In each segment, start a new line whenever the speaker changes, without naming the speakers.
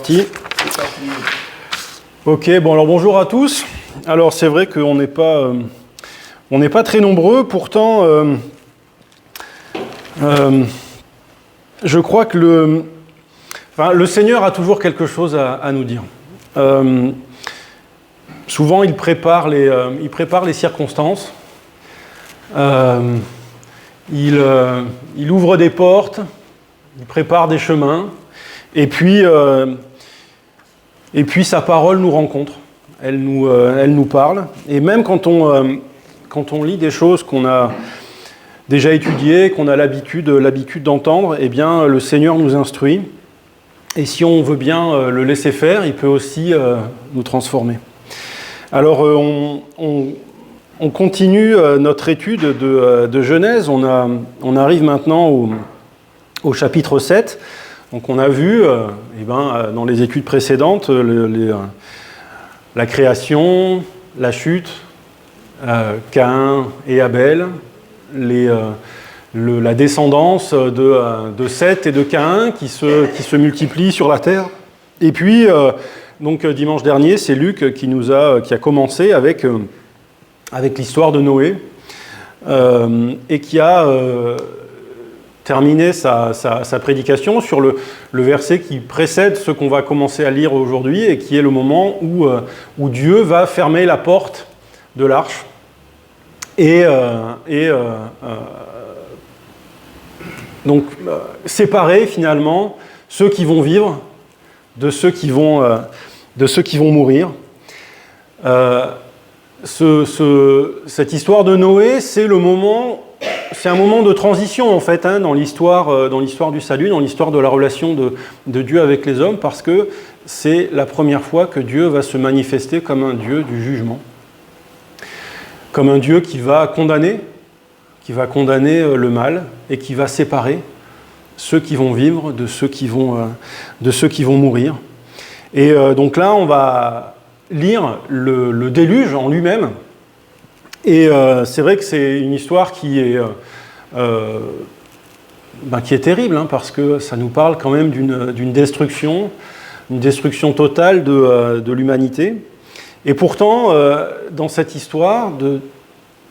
parti. Ok, bon alors bonjour à tous. Alors c'est vrai qu'on n'est pas très nombreux, pourtant je crois que le Seigneur a toujours quelque chose à nous dire. Souvent il prépare les circonstances, il ouvre des portes, il prépare des chemins, et puis sa parole nous rencontre, elle nous parle. Et même quand on lit des choses qu'on a déjà étudiées, qu'on a l'habitude d'entendre, eh bien le Seigneur nous instruit. Et si on veut bien le laisser faire, il peut aussi nous transformer. Alors on continue notre étude de Genèse. On arrive maintenant au chapitre 7. Donc on a vu dans les études précédentes la création, la chute, Caïn et Abel, la descendance de Seth et de Caïn qui se multiplient sur la terre. Et puis, donc dimanche dernier, c'est Luc qui a commencé avec l'histoire de Noé et qui a terminé sa prédication sur le verset qui précède ce qu'on va commencer à lire aujourd'hui et qui est le moment où Dieu va fermer la porte de l'arche et donc séparer finalement ceux qui vont vivre de ceux qui vont mourir. Cette histoire de Noé, c'est un moment de transition en fait dans l'histoire du salut, dans l'histoire de la relation de Dieu avec les hommes, parce que c'est la première fois que Dieu va se manifester comme un Dieu du jugement, comme un Dieu qui va condamner le mal et qui va séparer ceux qui vont vivre de ceux qui vont mourir. Et donc là, on va lire le déluge en lui-même. Et c'est vrai que c'est une histoire qui est terrible, parce que ça nous parle quand même d'une destruction totale de l'humanité. Et pourtant, dans cette histoire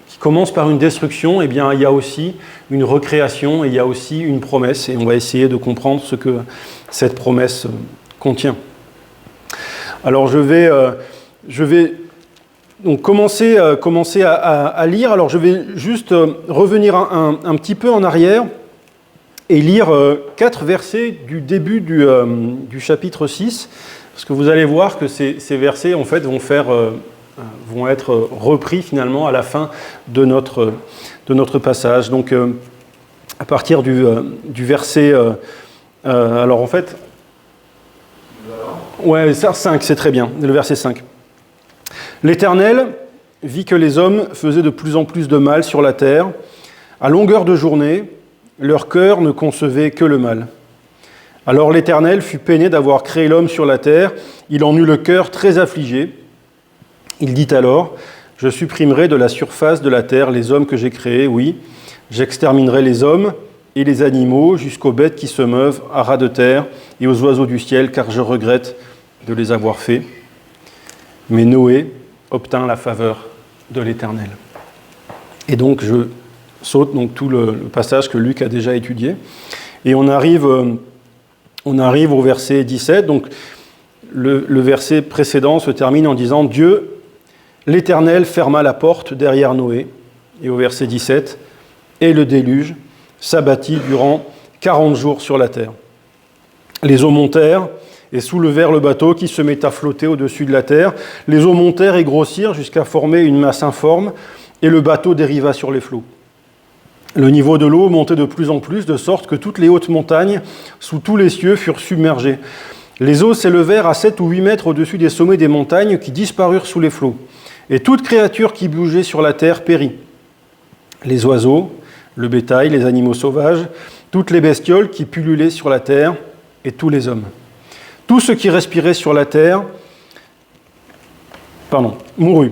qui commence par une destruction, eh bien, il y a aussi une recréation et il y a aussi une promesse. Et on va essayer de comprendre ce que cette promesse contient. Alors je vais donc commencer à lire. Alors je vais juste revenir un petit peu en arrière et lire 4 versets du début du chapitre 6, parce que vous allez voir que ces versets en fait vont être repris finalement à la fin de notre passage. Donc à partir du verset alors en fait ouais, 5, c'est très bien, le verset 5. L'Éternel vit que les hommes faisaient de plus en plus de mal sur la terre. À longueur de journée, leur cœur ne concevait que le mal. Alors l'Éternel fut peiné d'avoir créé l'homme sur la terre. Il en eut le cœur très affligé. Il dit alors, « Je supprimerai de la surface de la terre les hommes que j'ai créés, oui. J'exterminerai les hommes et les animaux jusqu'aux bêtes qui se meuvent à ras de terre et aux oiseaux du ciel, car je regrette de les avoir faits. » Mais Noé obtint la faveur de l'Éternel. Et donc je saute tout le passage que Luc a déjà étudié. Et on arrive au verset 17. Donc le verset précédent se termine en disant « Dieu, l'Éternel ferma la porte derrière Noé. » Et au verset 17, « Et le déluge s'abattit durant 40 jours sur la terre. Les eaux montèrent et soulevèrent le bateau qui se mit à flotter au-dessus de la terre. Les eaux montèrent et grossirent jusqu'à former une masse informe, et le bateau dériva sur les flots. Le niveau de l'eau montait de plus en plus, de sorte que toutes les hautes montagnes, sous tous les cieux, furent submergées. Les eaux s'élevèrent à 7 ou 8 mètres au-dessus des sommets des montagnes qui disparurent sous les flots. Et toute créature qui bougeait sur la terre périt. Les oiseaux, le bétail, les animaux sauvages, toutes les bestioles qui pullulaient sur la terre, et tous les hommes. Tout ce qui respirait sur la terre mourut.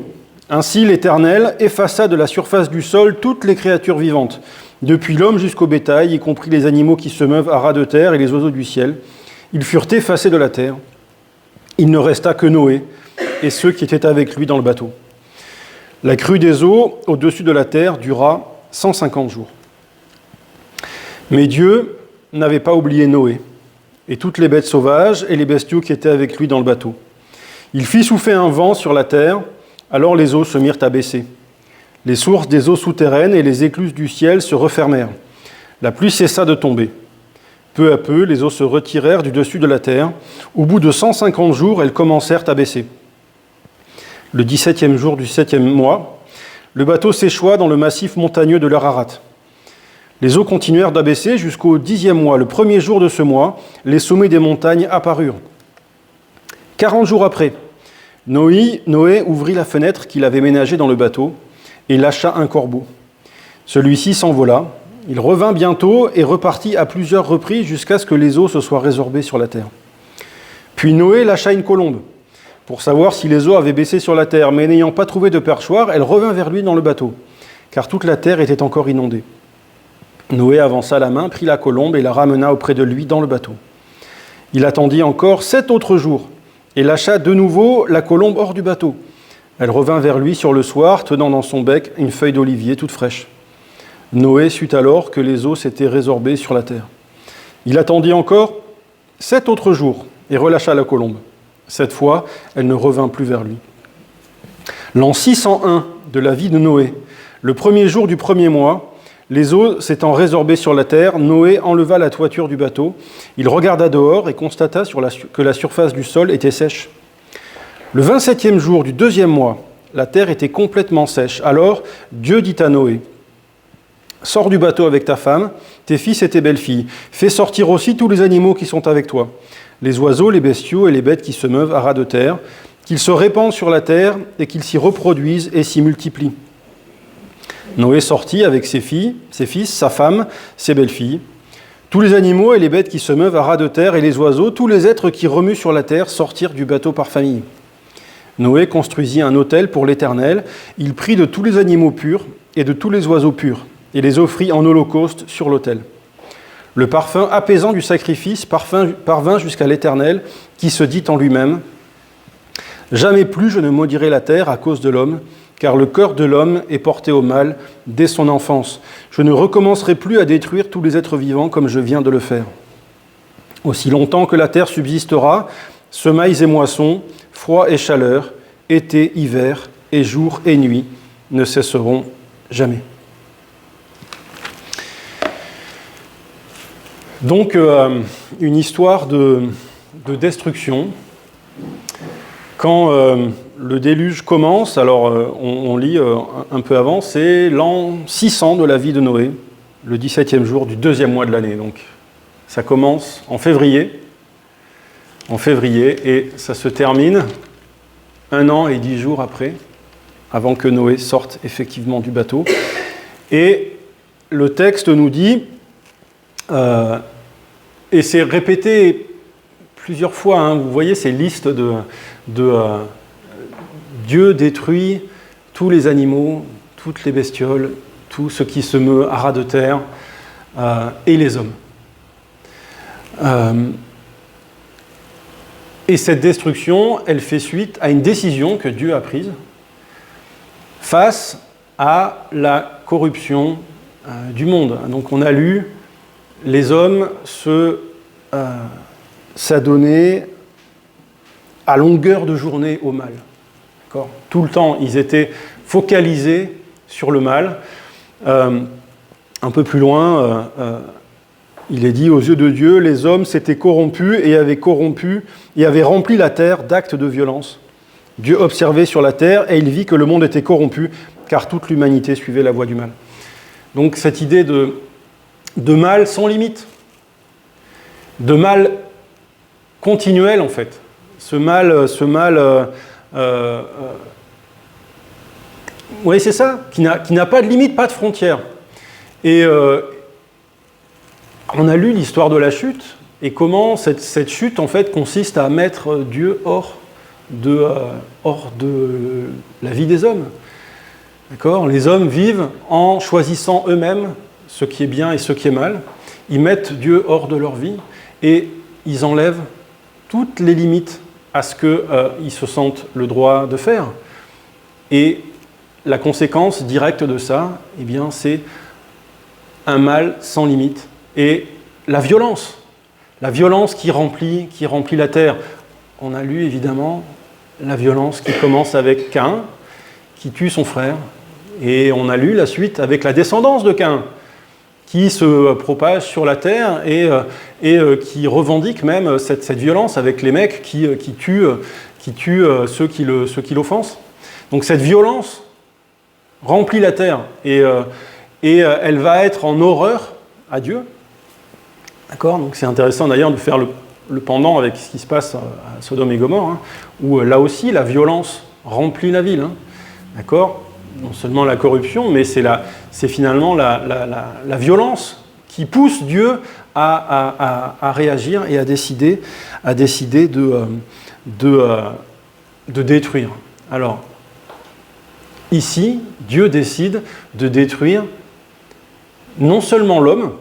Ainsi l'Éternel effaça de la surface du sol toutes les créatures vivantes, depuis l'homme jusqu'au bétail, y compris les animaux qui se meuvent à ras de terre et les oiseaux du ciel. Ils furent effacés de la terre. il ne resta que Noé et ceux qui étaient avec lui dans le bateau. La crue des eaux au-dessus de la terre dura 150 jours. Mais Dieu n'avait pas oublié Noé et toutes les bêtes sauvages et les bestiaux qui étaient avec lui dans le bateau. Il fit souffler un vent sur la terre, alors les eaux se mirent à baisser. Les sources des eaux souterraines et les écluses du ciel se refermèrent. La pluie cessa de tomber. Peu à peu, les eaux se retirèrent du dessus de la terre. Au bout de 150 jours, elles commencèrent à baisser. Le 17e jour du 7e mois, le bateau s'échoua dans le massif montagneux de l'Ararat. Les eaux continuèrent d'abaisser jusqu'au 10e mois. Le premier jour de ce mois, les sommets des montagnes apparurent. 40 jours après, Noé ouvrit la fenêtre qu'il avait ménagée dans le bateau et lâcha un corbeau. Celui-ci s'envola. Il revint bientôt et repartit à plusieurs reprises jusqu'à ce que les eaux se soient résorbées sur la terre. Puis Noé lâcha une colombe pour savoir si les eaux avaient baissé sur la terre, mais n'ayant pas trouvé de perchoir, elle revint vers lui dans le bateau, car toute la terre était encore inondée. Noé avança la main, prit la colombe et la ramena auprès de lui dans le bateau. Il attendit encore 7 autres jours et lâcha de nouveau la colombe hors du bateau. Elle revint vers lui sur le soir, tenant dans son bec une feuille d'olivier toute fraîche. Noé sut alors que les eaux s'étaient résorbées sur la terre. Il attendit encore 7 autres jours et relâcha la colombe. Cette fois, elle ne revint plus vers lui. L'an 601 de la vie de Noé, le premier jour du premier mois, les eaux s'étant résorbées sur la terre, Noé enleva la toiture du bateau. Il regarda dehors et constata que la surface du sol était sèche. Le 27e jour du deuxième mois, la terre était complètement sèche. Alors Dieu dit à Noé, « Sors du bateau avec ta femme, tes fils et tes belles-filles. Fais sortir aussi tous les animaux qui sont avec toi, les oiseaux, les bestiaux et les bêtes qui se meuvent à ras de terre, qu'ils se répandent sur la terre et qu'ils s'y reproduisent et s'y multiplient. » Noé sortit avec ses filles, ses fils, sa femme, ses belles-filles. Tous les animaux et les bêtes qui se meuvent à ras de terre et les oiseaux, tous les êtres qui remuent sur la terre sortirent du bateau par famille. Noé construisit un autel pour l'Éternel. Il prit de tous les animaux purs et de tous les oiseaux purs et les offrit en holocauste sur l'autel. Le parfum apaisant du sacrifice parvint jusqu'à l'Éternel, qui se dit en lui-même « Jamais plus je ne maudirai la terre à cause de l'homme, car le cœur de l'homme est porté au mal dès son enfance. Je ne recommencerai plus à détruire tous les êtres vivants comme je viens de le faire. Aussi longtemps que la terre subsistera, semailles et moissons, froid et chaleur, été, hiver, et jour et nuit ne cesseront jamais. » Donc, une histoire de destruction. Quand le déluge commence, alors on lit un peu avant, c'est l'an 600 de la vie de Noé, le 17e jour du deuxième mois de l'année. Donc, ça commence en février, et ça se termine 1 an et 10 jours après, avant que Noé sorte effectivement du bateau. Et le texte nous dit... et c'est répété plusieurs fois, hein, vous voyez ces listes de Dieu détruit tous les animaux, toutes les bestioles, tout ce qui se meut à ras de terre, et les hommes. Et cette destruction, elle fait suite à une décision que Dieu a prise face à la corruption du monde. Donc on a lu les hommes s'adonnaient à longueur de journée au mal. D'accord ? Tout le temps, ils étaient focalisés sur le mal. Un peu plus loin, il est dit, aux yeux de Dieu, les hommes s'étaient corrompus et avaient rempli la terre d'actes de violence. Dieu observait sur la terre et il vit que le monde était corrompu, car toute l'humanité suivait la voie du mal. Donc cette idée de mal sans limite, de mal continuel en fait. Ce mal, oui c'est ça, qui n'a pas de limite, pas de frontière. Et on a lu l'histoire de la chute et comment cette chute en fait consiste à mettre Dieu hors de la vie des hommes. D'accord ? Les hommes vivent en choisissant eux-mêmes ce qui est bien et ce qui est mal. Ils mettent Dieu hors de leur vie et ils enlèvent toutes les limites à ce qu'ils se sentent le droit de faire. Et la conséquence directe de ça, eh bien, c'est un mal sans limite et la violence qui remplit la terre. On a lu évidemment la violence qui commence avec Caïn, qui tue son frère, et on a lu la suite avec la descendance de Caïn, qui se propage sur la terre et qui revendique même cette violence avec les mecs qui tuent ceux qui l'offensent. Donc cette violence remplit la terre et elle va être en horreur à Dieu. D'accord ? Donc c'est intéressant d'ailleurs de faire le pendant avec ce qui se passe à Sodome et Gomorrhe, hein, où là aussi la violence remplit la ville. Hein. D'accord ? Non seulement la corruption, mais c'est finalement la violence qui pousse Dieu à réagir et à décider de détruire. Alors, ici, Dieu décide de détruire non seulement l'homme,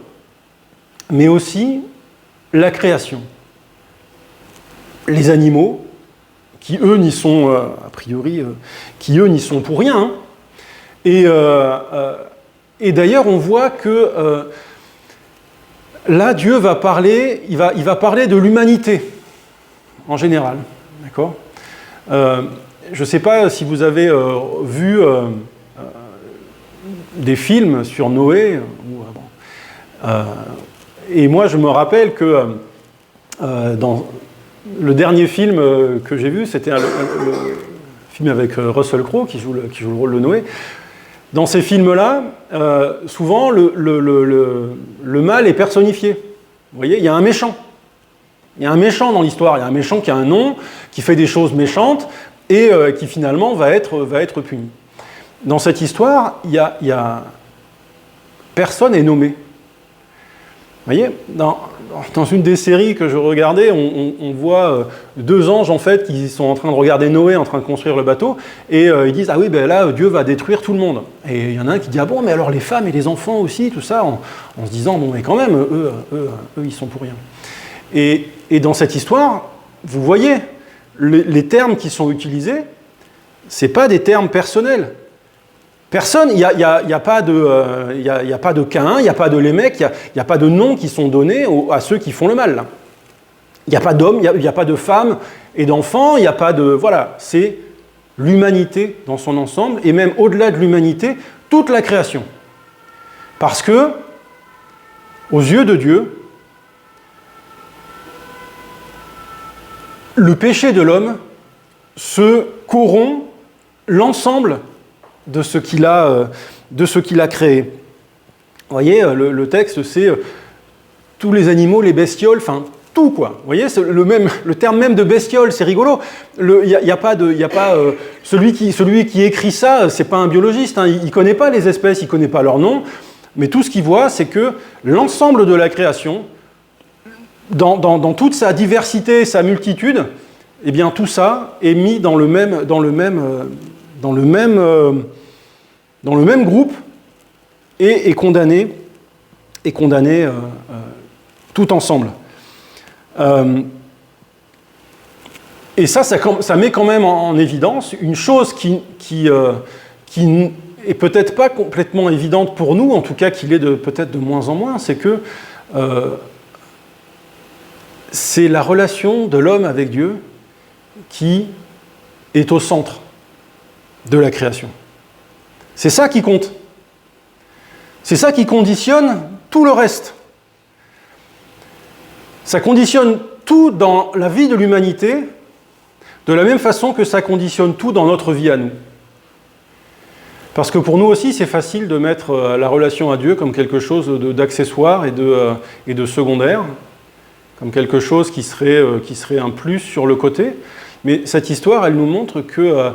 mais aussi la création. Les animaux, qui eux n'y sont, a priori, qui eux n'y sont pour rien. Hein. Et d'ailleurs, on voit que là, Dieu va parler, il va parler de l'humanité, en général. D'accord ? Je ne sais pas si vous avez vu des films sur Noé. Et moi, je me rappelle que dans le dernier film que j'ai vu, c'était le film avec Russell Crowe qui joue le rôle de Noé. Dans ces films-là, souvent, le mal est personnifié. Vous voyez, il y a un méchant. Il y a un méchant dans l'histoire. Il y a un méchant qui a un nom, qui fait des choses méchantes et qui finalement va être puni. Dans cette histoire, personne n'est nommé. Vous voyez, dans une des séries que je regardais, on voit deux anges en fait qui sont en train de regarder Noé en train de construire le bateau et ils disent ah oui ben là Dieu va détruire tout le monde. Et il y en a un qui dit ah bon mais alors les femmes et les enfants aussi tout ça en se disant bon mais quand même eux ils sont pour rien. Et dans cette histoire vous voyez les termes qui sont utilisés c'est pas des termes personnels. Personne, il n'y a pas de Caïn, il n'y a pas de Lémec, il n'y a pas de noms qui sont donnés à ceux qui font le mal. Il n'y a pas d'hommes, il n'y a pas de femmes et d'enfants, il n'y a pas de... Voilà, c'est l'humanité dans son ensemble, et même au-delà de l'humanité, toute la création. Parce que, aux yeux de Dieu, le péché de l'homme se corrompt l'ensemble de ce qu'il a créé. Vous voyez, le texte, c'est tous les animaux, les bestioles, enfin, tout, quoi. Vous voyez, le terme même de bestiole, c'est rigolo. Celui qui écrit ça, c'est pas un biologiste, hein, il connaît pas les espèces, il connaît pas leur nom, mais tout ce qu'il voit, c'est que l'ensemble de la création, dans toute sa diversité, sa multitude, eh bien, tout ça est mis dans le même groupe et est condamné tout ensemble. Et ça met quand même en évidence une chose qui est peut-être pas complètement évidente pour nous, en tout cas qui l'est peut-être de moins en moins, c'est que c'est la relation de l'homme avec Dieu qui est au centre de la création. C'est ça qui compte. C'est ça qui conditionne tout le reste. Ça conditionne tout dans la vie de l'humanité, de la même façon que ça conditionne tout dans notre vie à nous. Parce que pour nous aussi, c'est facile de mettre la relation à Dieu comme quelque chose d'accessoire et de secondaire, comme quelque chose qui serait un plus sur le côté. Mais cette histoire, elle nous montre que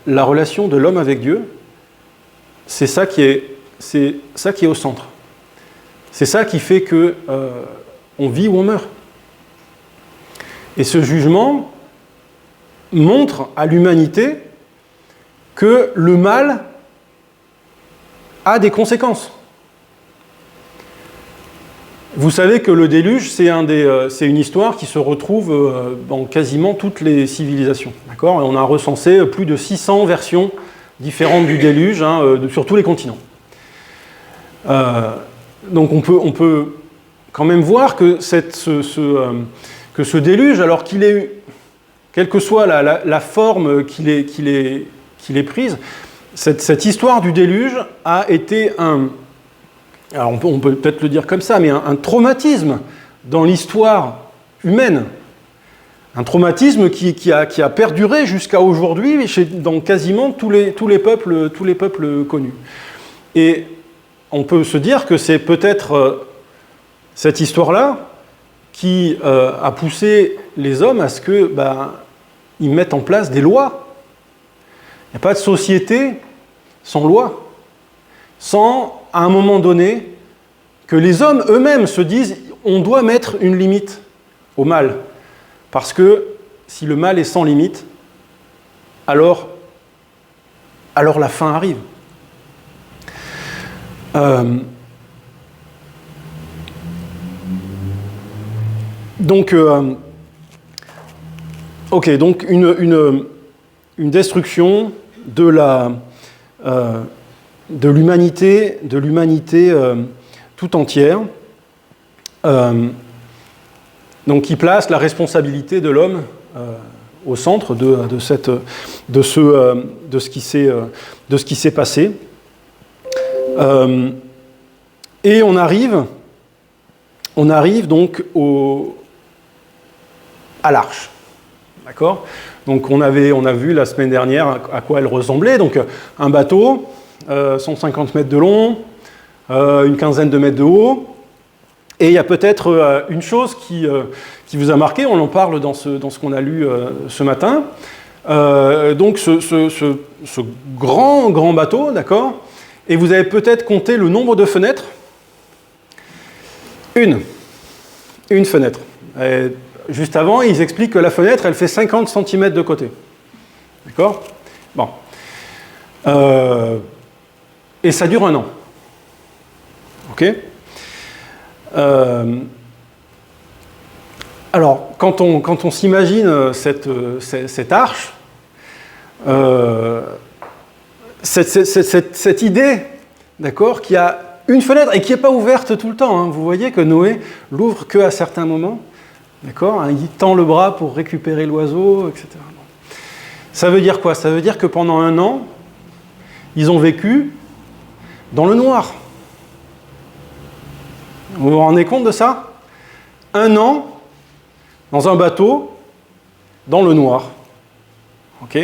la relation de l'homme avec Dieu, c'est ça qui est au centre. C'est ça qui fait que on vit ou on meurt. Et ce jugement montre à l'humanité que le mal a des conséquences. Vous savez que le déluge, c'est une histoire qui se retrouve dans quasiment toutes les civilisations. D'accord ? On a recensé plus de 600 versions différentes du déluge sur tous les continents. Donc on peut quand même voir que, que ce déluge, alors qu'il ait, quelle que soit la forme qu'il ait prise, cette histoire du déluge a été alors on peut peut-être le dire comme ça, mais un traumatisme dans l'histoire humaine. Un traumatisme qui a perduré jusqu'à aujourd'hui dans quasiment tous les peuples connus. Et on peut se dire que c'est peut-être cette histoire-là qui a poussé les hommes à ce qu'ils mettent en place des lois. Il n'y a pas de société sans loi, sans, à un moment donné, que les hommes eux-mêmes se disent on doit mettre une limite au mal. Parce que si le mal est sans limite, alors la fin arrive. Donc une destruction de l'humanité tout entière, donc qui place la responsabilité de l'homme au centre de ce qui s'est passé. Et on arrive donc à l'arche. D'accord ? Donc on a vu la semaine dernière à quoi elle ressemblait. Donc un bateau, 150 mètres de long, une quinzaine de mètres de haut. Et il y a peut-être une chose qui vous a marqué, on en parle dans ce qu'on a lu ce matin. Donc ce grand bateau, d'accord ? Et vous avez peut-être compté le nombre de fenêtres. Une fenêtre. Et juste avant, ils expliquent que la fenêtre, elle fait 50 cm de côté. D'accord ? Bon. Et ça dure 1 an. OK ? Alors, quand on s'imagine cette arche, cette idée, d'accord, qui a une fenêtre et qui n'est pas ouverte tout le temps. Hein. Vous voyez que Noé l'ouvre qu'à certains moments. D'accord ? Il tend le bras pour récupérer l'oiseau, etc. Ça veut dire quoi ? Ça veut dire que pendant 1 an, ils ont vécu dans le noir. Vous vous rendez compte de ça ? 1 an dans un bateau, dans le noir. Ok ?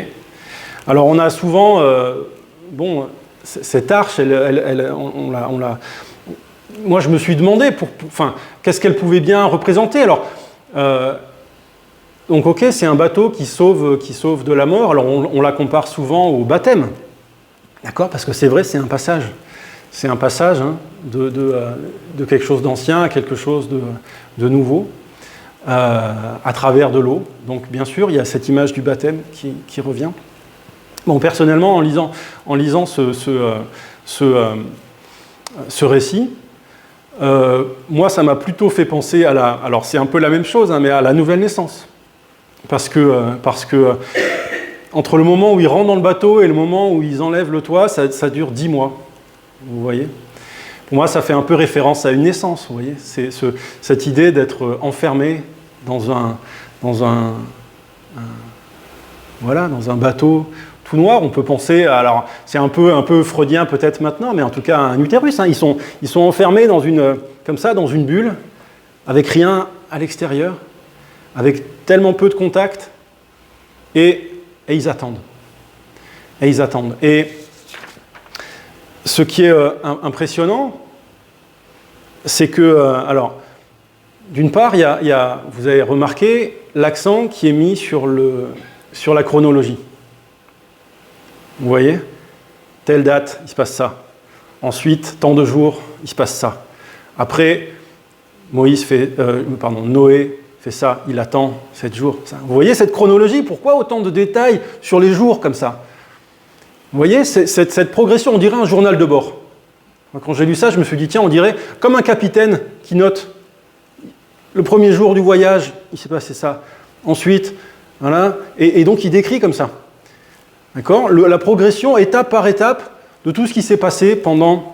Alors on a souvent, cette arche, moi je me suis demandé, qu'est-ce qu'elle pouvait bien représenter ? Alors, donc ok, c'est un bateau qui sauve de la mort. Alors on la compare souvent au baptême, d'accord ? Parce que c'est vrai, c'est un passage. C'est un passage de quelque chose d'ancien à quelque chose de nouveau, à travers de l'eau. Donc bien sûr, il y a cette image du baptême qui revient. Bon, personnellement, en lisant ce récit, moi, ça m'a plutôt fait penser alors c'est un peu la même chose, mais à la nouvelle naissance. Parce que entre le moment où ils rentrent dans le bateau et le moment où ils enlèvent le toit, ça dure 10 mois. Vous voyez ? Pour moi, ça fait un peu référence à une naissance, vous voyez ? C'est cette idée d'être enfermé dans un bateau tout noir. On peut penser, alors c'est un peu freudien peut-être maintenant, mais en tout cas un utérus. Hein. Ils sont enfermés dans une bulle, avec rien à l'extérieur, avec tellement peu de contact, et ils attendent. Et ce qui est impressionnant, c'est que, alors, d'une part, vous avez remarqué l'accent qui est mis sur la chronologie. Vous voyez ? Telle date, il se passe ça. Ensuite, tant de jours, il se passe ça. Après, Noé fait ça, il attend 7 jours. Ça. Vous voyez cette chronologie ? Pourquoi autant de détails sur les jours comme ça ? Vous voyez, cette progression, on dirait un journal de bord. Quand j'ai lu ça, je me suis dit, tiens, on dirait comme un capitaine qui note le premier jour du voyage, il s'est passé ça. Ensuite, voilà, et donc il décrit comme ça. D'accord ? La progression, étape par étape, de tout ce qui s'est passé pendant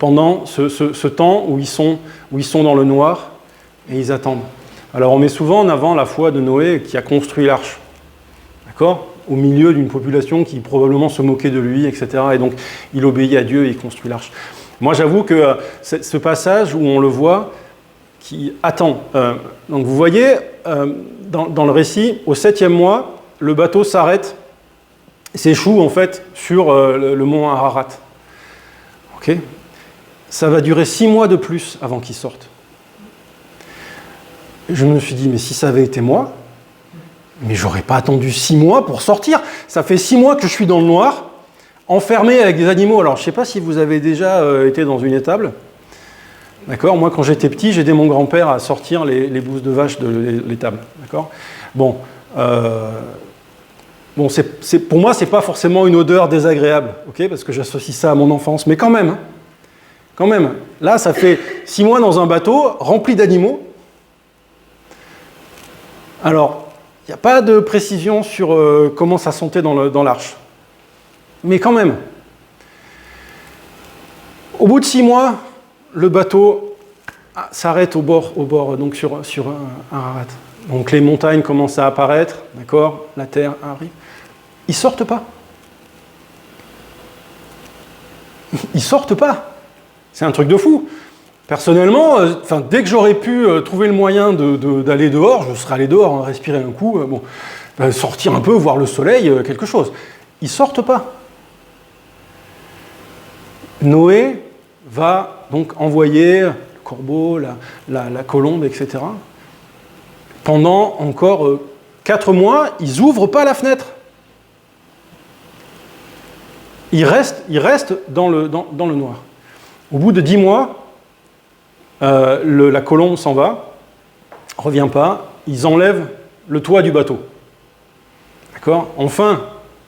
ce temps où ils sont dans le noir et ils attendent. Alors on met souvent en avant la foi de Noé qui a construit l'arche. D'accord ? Au milieu d'une population qui probablement se moquait de lui, etc. Et donc il obéit à Dieu et il construit l'arche. Moi j'avoue que ce passage où on le voit, qui attend. Donc vous voyez, dans le récit, au 7e mois, le bateau s'arrête, s'échoue en fait sur le mont Ararat. Ok ? Ça va durer 6 mois de plus avant qu'il sorte. Je me suis dit, mais si ça avait été moi, mais j'aurais pas attendu 6 mois pour sortir. Ça fait 6 mois que je suis dans le noir, enfermé avec des animaux. Alors je ne sais pas si vous avez déjà été dans une étable. D'accord ? Moi, quand j'étais petit, j'aidais mon grand-père à sortir les bouses de vache de l'étable. D'accord ? Bon, pour moi, c'est pas forcément une odeur désagréable, ok ? Parce que j'associe ça à mon enfance, mais quand même. Quand même. Là, ça fait 6 mois dans un bateau rempli d'animaux. Alors, il n'y a pas de précision sur comment ça sentait dans l'arche. Mais quand même. Au bout de 6 mois, le bateau s'arrête au bord donc sur Ararat. Donc les montagnes commencent à apparaître, d'accord ? La terre arrive. Ils sortent pas. Ils sortent pas. C'est un truc de fou. Personnellement, dès que j'aurais pu trouver le moyen d'aller dehors, je serais allé dehors, hein, respirer un coup, sortir un peu, voir le soleil, quelque chose. Ils sortent pas. Noé va donc envoyer le corbeau, la colombe, etc. Pendant encore 4 mois, ils n'ouvrent pas la fenêtre. Ils restent dans le noir. Au bout de 10 mois, la colombe s'en va, revient pas, ils enlèvent le toit du bateau. D'accord ? Enfin,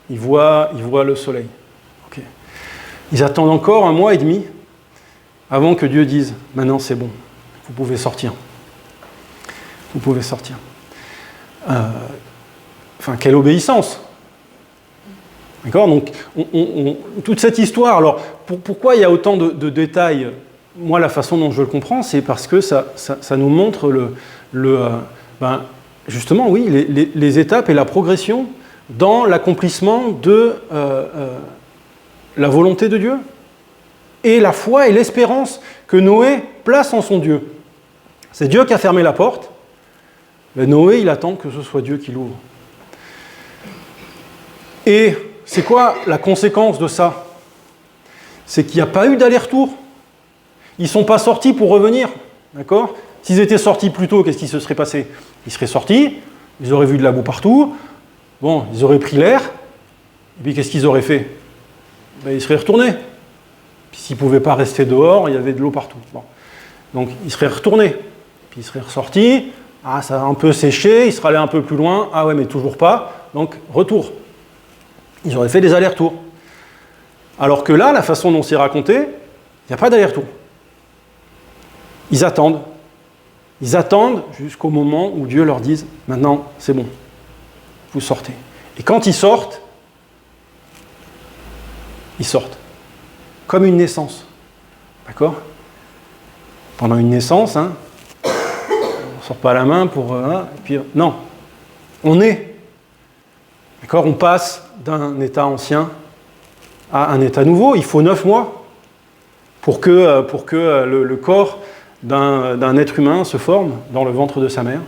ils voient le soleil. Okay. Ils attendent encore 1 mois et demi avant que Dieu dise « Maintenant c'est bon, vous pouvez sortir. » Vous pouvez sortir. Quelle obéissance! D'accord ? Donc, toute cette histoire, alors, pourquoi il y a autant de détails ? Moi, la façon dont je le comprends, c'est parce que ça nous montre justement, oui, les étapes et la progression dans l'accomplissement de la volonté de Dieu et la foi et l'espérance que Noé place en son Dieu. C'est Dieu qui a fermé la porte, mais Noé, il attend que ce soit Dieu qui l'ouvre. Et c'est quoi la conséquence de ça ? C'est qu'il n'y a pas eu d'aller-retour. Ils ne sont pas sortis pour revenir. D'accord ? S'ils étaient sortis plus tôt, qu'est-ce qui se serait passé ? Ils seraient sortis, ils auraient vu de la boue partout, bon, ils auraient pris l'air, et puis qu'est-ce qu'ils auraient fait ? Ils seraient retournés. Puis s'ils ne pouvaient pas rester dehors, il y avait de l'eau partout. Bon. Donc ils seraient retournés. Puis ils seraient ressortis, ça a un peu séché, ils seraient allés un peu plus loin, ouais, mais toujours pas, donc retour. Ils auraient fait des allers-retours. Alors que là, la façon dont c'est raconté, il n'y a pas d'aller-retour. Ils attendent. Ils attendent jusqu'au moment où Dieu leur dise « Maintenant, c'est bon, vous sortez ». Et quand ils sortent comme une naissance. D'accord ? Pendant une naissance, on ne sort pas la main pour... et puis, non, on est. D'accord ? On passe d'un état ancien à un état nouveau. Il faut 9 mois pour que le corps d'un être humain se forme dans le ventre de sa mère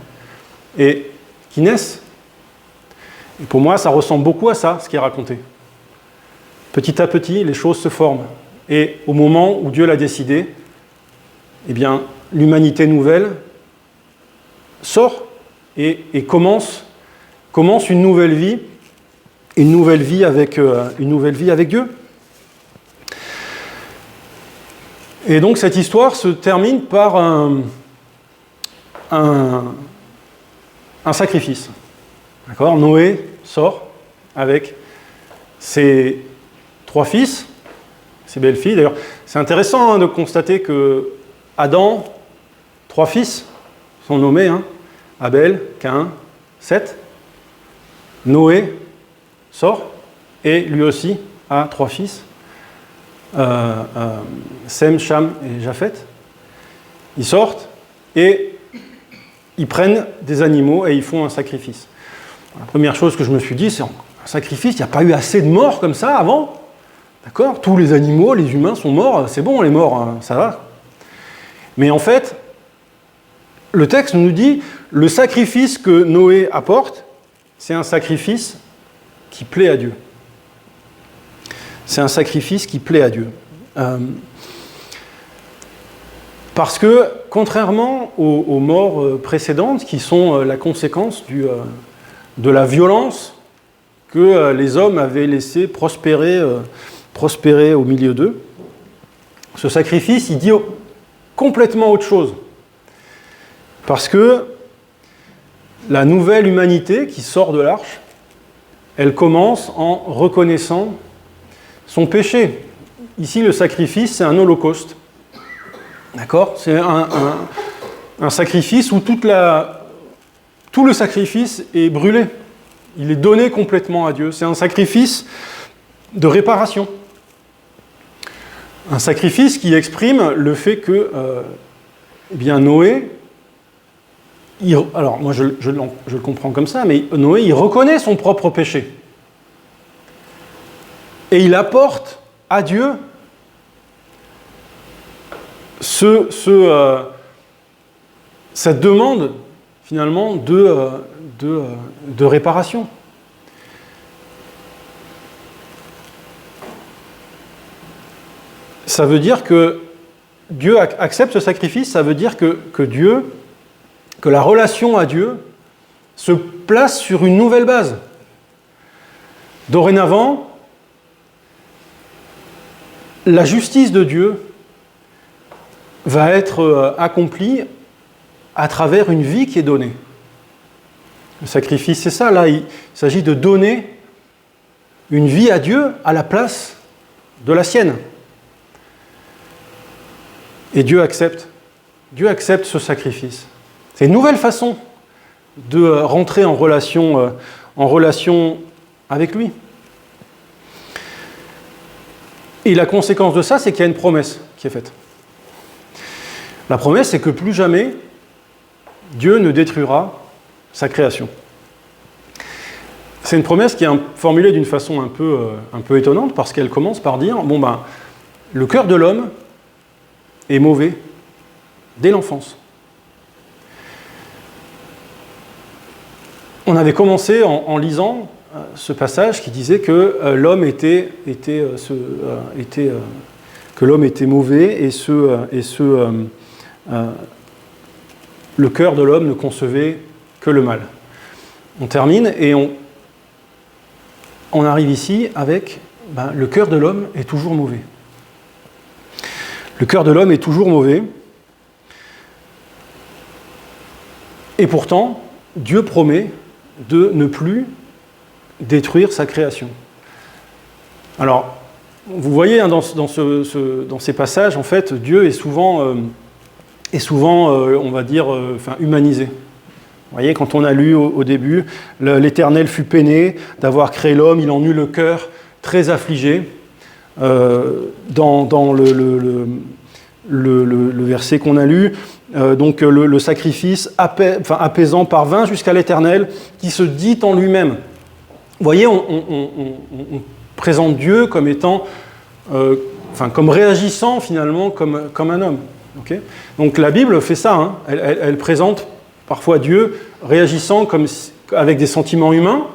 et qu'il naisse. Et pour moi, ça ressemble beaucoup à ça, ce qui est raconté. Petit à petit, les choses se forment. Et au moment où Dieu l'a décidé, eh bien, l'humanité nouvelle sort et commence une nouvelle vie avec Dieu. Et donc cette histoire se termine par un sacrifice. D'accord ? Noé sort avec ses 3 fils, ses belles-filles. D'ailleurs, c'est intéressant de constater que Adam, 3 fils, sont nommés, hein, Abel, Caïn, Seth. Noé sort, et lui aussi a 3 fils, Sem, Cham et Japheth. Ils sortent, et ils prennent des animaux, et ils font un sacrifice. La première chose que je me suis dit, c'est un sacrifice, il n'y a pas eu assez de morts comme ça avant. D'accord ? Tous les animaux, les humains sont morts, c'est bon les morts, hein, ça va. Mais en fait, le texte nous dit, le sacrifice que Noé apporte, c'est un sacrifice qui plaît à Dieu. C'est un sacrifice qui plaît à Dieu. Parce que, contrairement aux morts précédentes, qui sont la conséquence de la violence que les hommes avaient laissé prospérer au milieu d'eux, ce sacrifice, il dit complètement autre chose. Parce que la nouvelle humanité qui sort de l'arche, elle commence en reconnaissant son péché. Ici, le sacrifice, c'est un holocauste. D'accord ? C'est un sacrifice où tout le sacrifice est brûlé. Il est donné complètement à Dieu. C'est un sacrifice de réparation. Un sacrifice qui exprime le fait que Noé, alors moi je le comprends comme ça, mais Noé, il reconnaît son propre péché. Et il apporte à Dieu cette demande, finalement, de réparation. Ça veut dire que Dieu accepte ce sacrifice, ça veut dire que la relation à Dieu se place sur une nouvelle base. Dorénavant, la justice de Dieu va être accomplie à travers une vie qui est donnée. Le sacrifice, c'est ça, là, il s'agit de donner une vie à Dieu à la place de la sienne. Et Dieu accepte ce sacrifice. C'est une nouvelle façon de rentrer en relation avec lui. Et la conséquence de ça, c'est qu'il y a une promesse qui est faite. La promesse, c'est que plus jamais Dieu ne détruira sa création. C'est une promesse qui est formulée d'une façon un peu étonnante, parce qu'elle commence par dire, le cœur de l'homme est mauvais dès l'enfance. On avait commencé en lisant ce passage qui disait que l'homme était mauvais et le cœur de l'homme ne concevait que le mal. On termine et on arrive ici avec le cœur de l'homme est toujours mauvais. Le cœur de l'homme est toujours mauvais. Et pourtant, Dieu promet de ne plus détruire sa création. Alors, vous voyez, dans ces passages, en fait, Dieu est souvent on va dire, humanisé. Vous voyez, quand on a lu au début, l'Éternel fut peiné d'avoir créé l'homme, il en eut le cœur très affligé. Dans le verset qu'on a lu, donc le sacrifice apaisant parvint jusqu'à l'Éternel qui se dit en lui-même. Vous voyez, on présente Dieu comme étant, comme réagissant finalement comme un homme. Okay ? Donc la Bible fait ça, hein. Elle présente parfois Dieu réagissant avec des sentiments humains,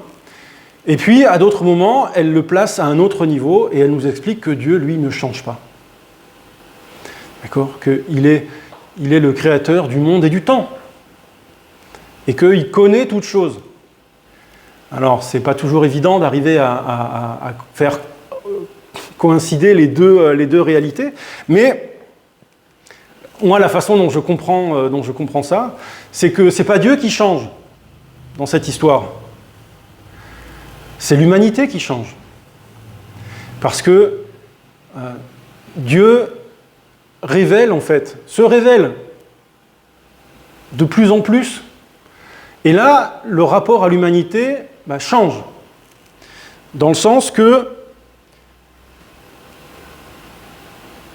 et puis à d'autres moments, elle le place à un autre niveau et elle nous explique que Dieu, lui, ne change pas. D'accord ? Qu'il est le créateur du monde et du temps, et qu'il connaît toutes choses. Alors, c'est pas toujours évident d'arriver à faire coïncider les deux réalités, mais moi, la façon dont je comprends ça, c'est que c'est pas Dieu qui change dans cette histoire. C'est l'humanité qui change. Parce que Dieu se révèle de plus en plus. Et là, le rapport à l'humanité change, dans le sens que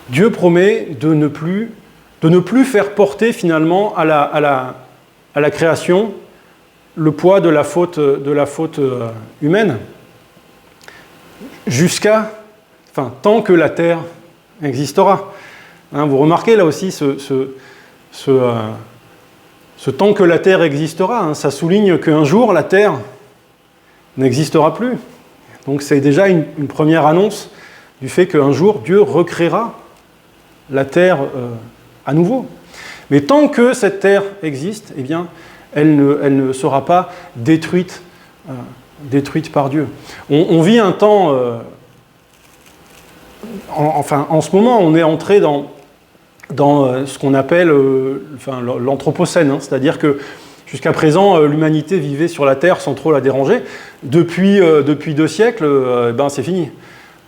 Dieu promet de ne plus faire porter finalement à la création le poids de la faute humaine, tant que la terre existera. Hein, vous remarquez là aussi ce temps que la terre existera, hein, ça souligne qu'un jour la terre n'existera plus. Donc c'est déjà une première annonce du fait qu'un jour Dieu recréera la terre à nouveau. Mais tant que cette terre existe, eh bien, elle ne sera pas détruite par Dieu. On vit un temps... en ce moment, on est entré dans ce qu'on appelle l'anthropocène, hein, c'est-à-dire que jusqu'à présent, l'humanité vivait sur la Terre sans trop la déranger. Depuis 2 siècles, c'est fini.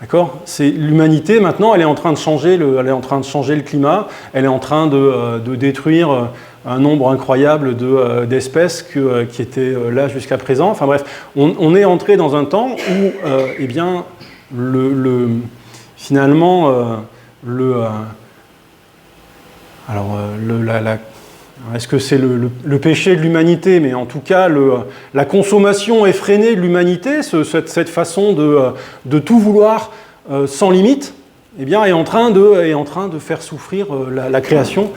D'accord ? L'humanité, maintenant, elle est en train de changer le climat, elle est en train de détruire un nombre incroyable d'espèces qui étaient là jusqu'à présent. Enfin bref, on est entré dans un temps où, est-ce que c'est le péché de l'humanité, mais en tout cas, la consommation effrénée de l'humanité, cette façon de tout vouloir sans limite, eh bien, est en train de faire souffrir la création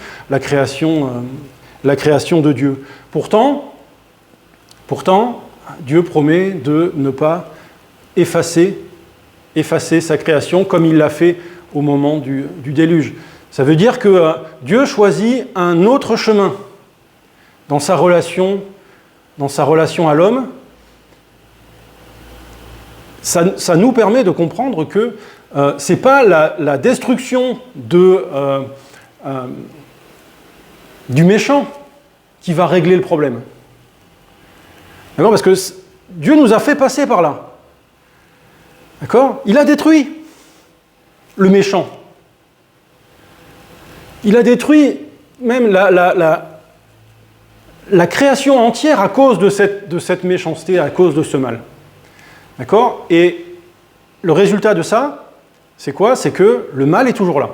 de Dieu. Pourtant, Dieu promet de ne pas effacer sa création comme il l'a fait au moment du déluge. Ça veut dire que Dieu choisit un autre chemin dans sa relation à l'homme. Ça nous permet de comprendre que ce n'est pas la destruction du méchant qui va régler le problème. D'accord ? Parce que Dieu nous a fait passer par là. D'accord ? Il a détruit le méchant. Il a détruit même la création entière à cause de cette méchanceté, à cause de ce mal. D'accord ? Et le résultat de ça, c'est quoi ? C'est que le mal est toujours là.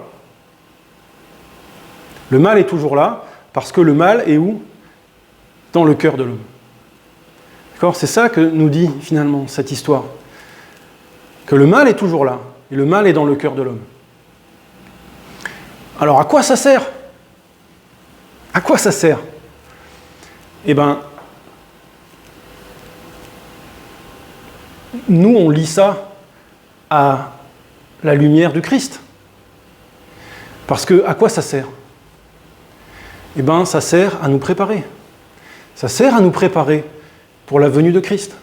Le mal est toujours là, parce que le mal est où ? Dans le cœur de l'homme. D'accord ? C'est ça que nous dit finalement cette histoire. Que le mal est toujours là, et le mal est dans le cœur de l'homme. Alors, à quoi ça sert ? À quoi ça sert ? Eh bien, nous, on lit ça à la lumière du Christ. Parce que, à quoi ça sert ? Eh bien, ça sert à nous préparer. Ça sert à nous préparer pour la venue de Christ.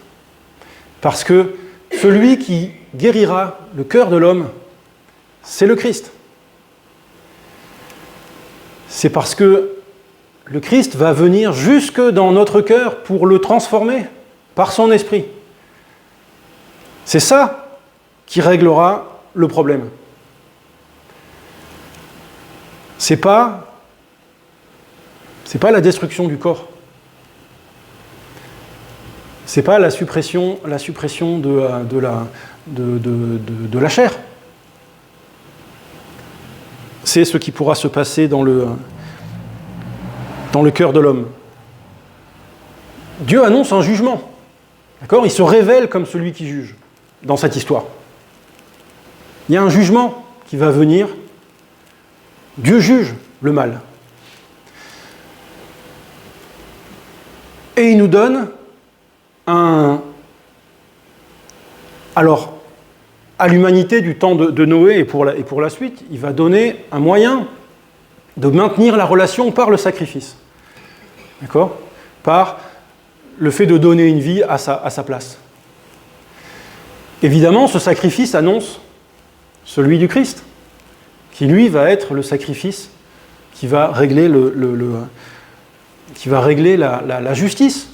Parce que celui qui guérira le cœur de l'homme, c'est le Christ. C'est parce que le Christ va venir jusque dans notre cœur pour le transformer par son esprit. C'est ça qui réglera le problème. C'est pas la destruction du corps. C'est pas la suppression de la chair. C'est ce qui pourra se passer dans le cœur de l'homme. Dieu annonce un jugement. D'accord ? Il se révèle comme celui qui juge dans cette histoire. Il y a un jugement qui va venir. Dieu juge le mal. Et il nous donne alors, à l'humanité du temps de Noé et pour la suite, il va donner un moyen de maintenir la relation par le sacrifice. D'accord ? Par le fait de donner une vie à sa place. Évidemment, ce sacrifice annonce celui du Christ, qui lui va être le sacrifice qui va régler la justice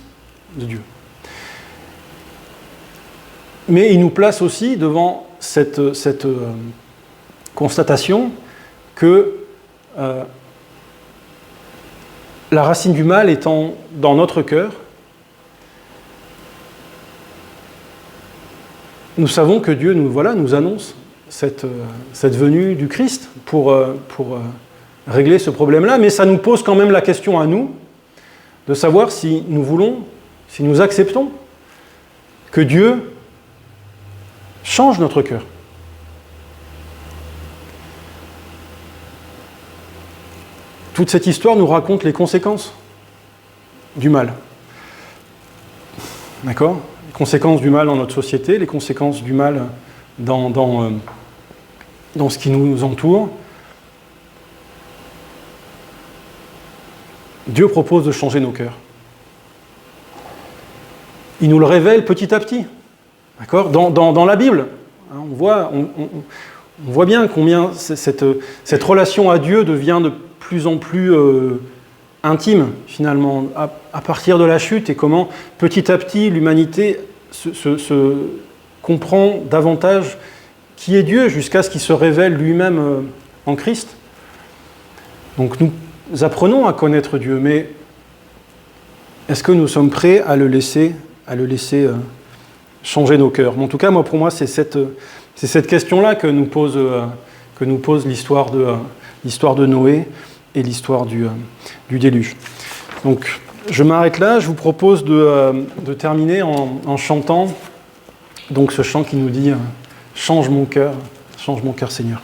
de Dieu. Mais il nous place aussi devant cette constatation que la racine du mal étant dans notre cœur, nous savons que Dieu nous annonce cette venue du Christ pour régler ce problème-là, mais ça nous pose quand même la question à nous de savoir si nous voulons, si nous acceptons que Dieu change notre cœur. Toute cette histoire nous raconte les conséquences du mal. D'accord ? Les conséquences du mal dans notre société, les conséquences du mal dans ce qui nous entoure. Dieu propose de changer nos cœurs. Il nous le révèle petit à petit. D'accord ? Dans la Bible, hein, on voit bien combien cette relation à Dieu devient de plus en plus intime, finalement, à partir de la chute, et comment, petit à petit, l'humanité se comprend davantage qui est Dieu, jusqu'à ce qu'il se révèle lui-même en Christ. Donc nous apprenons à connaître Dieu, mais est-ce que nous sommes prêts à le laisser changer nos cœurs ? En tout cas, pour moi, c'est cette question-là que nous pose l'histoire de Noé et l'histoire du déluge. Donc, je m'arrête là. Je vous propose de terminer en chantant donc ce chant qui nous dit « Change mon cœur, Seigneur ».